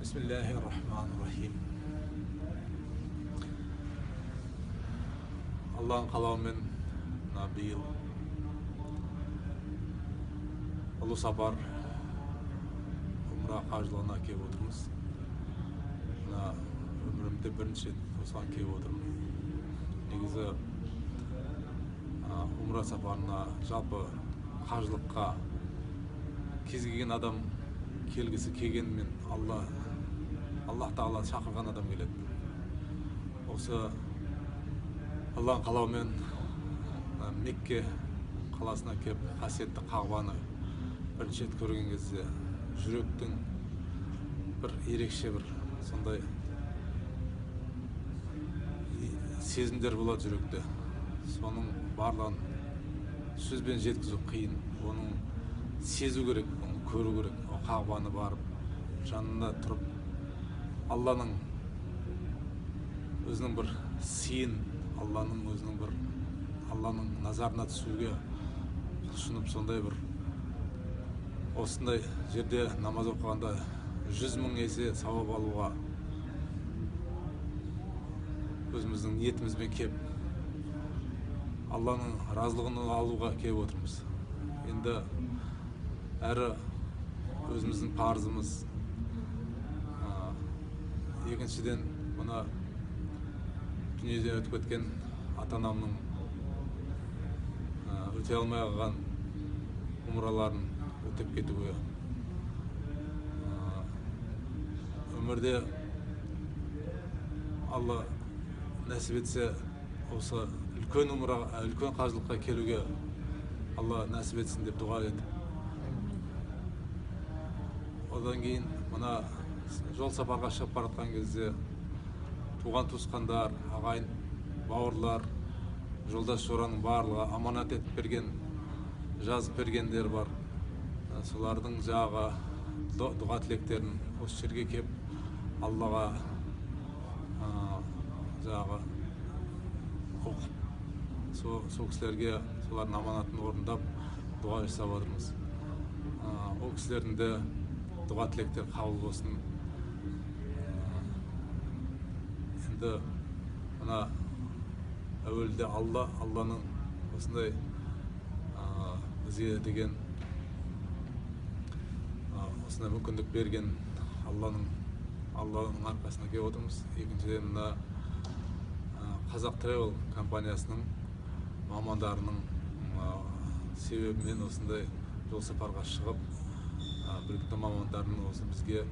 Bismillahirrahmanirrahim. Allah'ın kalağымен biыл Ulu Сапар Умра қажылығына келіп отырмыз. Өмірімде бірінші осыған келіп отырмын. Негізі Умра сапарына, жалпы қажылыққа кез келген адам келгісі келгенмен Аллах Тағала шақырған адам келеді. Осы Аллахың қалауымен Мекке қаласына келіп, қасиетті Қағбаны бірінші рет көрген кезде жүректің бір ерекше бір сондай сезімдер болады жүректе. Соның барлығын сөзбен жеткізу қиын. Оның сезу керек, оны көру керек. О Қағбаны барып, жанында тұрып, Алланың өзінің бір сыйын, Алланың назарына түсуге құлшынып, сондай бір осындай жерде намаз оқығанда 100 мың есе сауап алуға өзіміздің ниетімізбен келіп, Алланың разылығын алуға келіп отырмыз. Енді әрі өзіміздің парызымыз, екіншіден мына дүниеден өтіп кеткен ата-анамның өте алмай қалған умраларын өтеп кетуге, өмірде Алла нәсіп етсе осы үлкен қажылыққа келуге Алла нәсіп етсін деп дұға етіп, одан кейін мына жол сапарға шығып баратқан кезде туған туысқандар, ағайын, бауырлар, жолдас жораның барлығы аманат етіп берген, жазып бергендер бар. Солардың жағы дұға тілектерін осы жерге келіп Аллаға жағы оқып, сол кісілерге солардың аманатын орындап дұға жасап отырмыз. Ол кісілердің де дұға тілектер қабыл болсын. Енді мына әуелде Алланың осындай бізге деген осындай мүмкіндік берген Алланың арқасына келіп отырмыз. Екіншіден мына Қазақ Travel компаниясының мамандарының себебімен осындай жол сапарға шығып, білікті мамандардың осы бізге